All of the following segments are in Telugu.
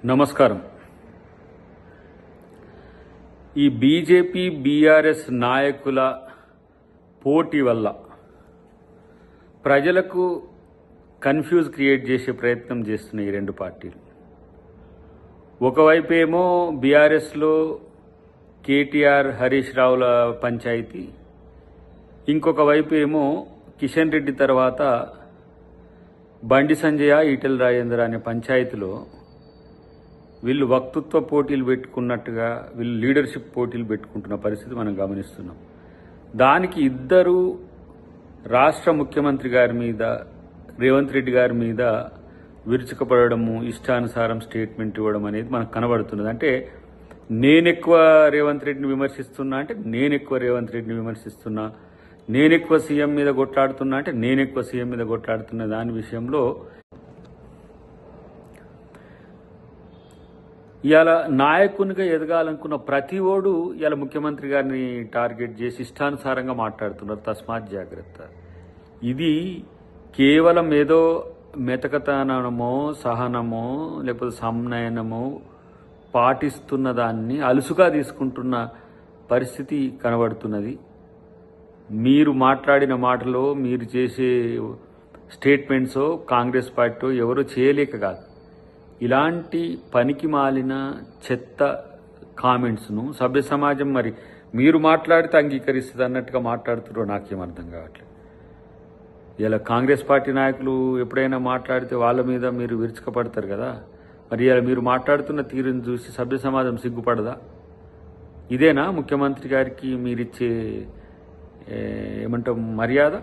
నమస్కారం. ఈ బీజేపీ బీఆర్ఎస్ నాయకుల పోటీ వల్ల ప్రజలకు కన్ఫ్యూజ్ క్రియేట్ చేసే ప్రయత్నం చేస్తున్నాయి ఈ రెండు పార్టీలు. ఒకవైపు ఏమో బీఆర్ఎస్లో కేటీఆర్ హరీష్ రావుల పంచాయతీ, ఇంకొక వైపు ఏమో కిషన్ రెడ్డి తర్వాత బండి సంజయ ఈటెల రాజేందర్ అనే పంచాయతీలో వీళ్ళు వక్తృత్వ పోటీలు పెట్టుకున్నట్టుగా వీళ్ళు లీడర్షిప్ పోటీలు పెట్టుకుంటున్న పరిస్థితి మనం గమనిస్తున్నాం. దానికి ఇద్దరు రాష్ట్ర ముఖ్యమంత్రి గారి మీద, రేవంత్ రెడ్డి గారి మీద విరుచుకుపడము, ఇష్టానుసారం స్టేట్మెంట్ ఇవ్వడం అనేది మనకు కనబడుతున్నది. అంటే నేనెక్కువ రేవంత్ రెడ్డిని విమర్శిస్తున్నా అంటే నేనెక్కువ రేవంత్ రెడ్డిని విమర్శిస్తున్నా, నేనెక్కువ సీఎం మీద కొట్లాడుతున్నా అంటే నేనెక్కువ సీఎం మీద కొట్లాడుతున్న దాని విషయంలో ఇవాళ నాయకునిగా ఎదగాలనుకున్న ప్రతి ఓడు ఇవాళ ముఖ్యమంత్రి గారిని టార్గెట్ చేసి ఇష్టానుసారంగా మాట్లాడుతున్నారు. తస్మాత్ జాగ్రత్త. ఇది కేవలం ఏదో మెతకతనమో, సహనమో, లేకపోతే సంనయనమో పాటిస్తున్న దాన్ని అలుసుగా తీసుకుంటున్న పరిస్థితి కనబడుతున్నది. మీరు మాట్లాడిన మాటలో, మీరు చేసే స్టేట్మెంట్సో కాంగ్రెస్ పార్టీ ఎవరో చేయలేక కాదు, ఇలాంటి పనికి మాలిన చెత్త కామెంట్స్ను సభ్య సమాజం మరి మీరు మాట్లాడితే అంగీకరిస్తుంది అన్నట్టుగా మాట్లాడుతున్నారో నాకేం అర్థం కావట్లేదు. ఇలా కాంగ్రెస్ పార్టీ నాయకులు ఎప్పుడైనా మాట్లాడితే వాళ్ళ మీద మీరు విరుచుకపడతారు కదా, మరి ఇలా మీరు మాట్లాడుతున్న తీరుని చూసి సభ్య సమాజం సిగ్గుపడదా? ఇదేనా ముఖ్యమంత్రి గారికి మీరిచ్చే ఏమంటాం మర్యాద?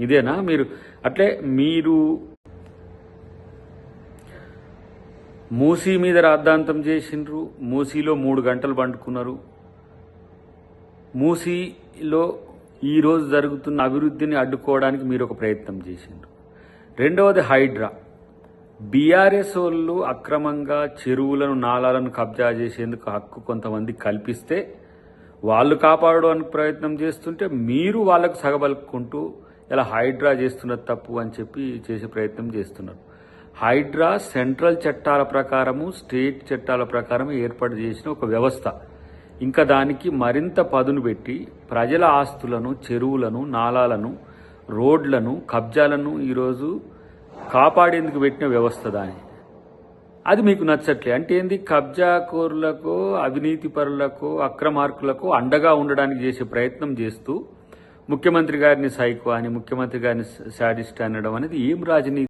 ఇదేనా మీరు? అట్లే మీరు మూసీ మీద రాద్ధాంతం చేసిండ్రు, మూసీలో 3 గంటలు పండుకున్నారు. మూసీలో ఈరోజు జరుగుతున్న అభివృద్ధిని అడ్డుకోవడానికి మీరు ఒక ప్రయత్నం చేసిండ్రు. రెండవది హైడ్రా. బీఆర్ఎస్ వాళ్ళు అక్రమంగా చెరువులను, నాలాలను కబ్జా చేసేందుకు హక్కు కొంతమంది కల్పిస్తే వాళ్ళు కాపాడడానికి ప్రయత్నం చేస్తుంటే మీరు వాళ్ళకు సగబలుకుంటూ ఇలా హైడ్రా చేస్తున్నది తప్పు అని చెప్పి చేసే ప్రయత్నం చేస్తున్నారు. హైడ్రా సెంట్రల్ చట్టాల ప్రకారము, స్టేట్ చట్టాల ప్రకారం ఏర్పాటు చేసిన ఒక వ్యవస్థ. ఇంకా దానికి మరింత పదును పెట్టి ప్రజల ఆస్తులను, చెరువులను, నాలాలను, రోడ్లను, కబ్జాలను ఈరోజు కాపాడేందుకు పెట్టిన వ్యవస్థ దాని. అది మీకు నచ్చట్లే అంటే ఏంది? కబ్జాకోరులకు, అవినీతి పరులకు, అక్రమార్కులకు అండగా ఉండడానికి చేసే ప్రయత్నం చేస్తూ ముఖ్యమంత్రి గారిని సైకో అని, ముఖ్యమంత్రి గారిని శాడిస్ట్ అనడం అనేది ఏం రాజనీతి?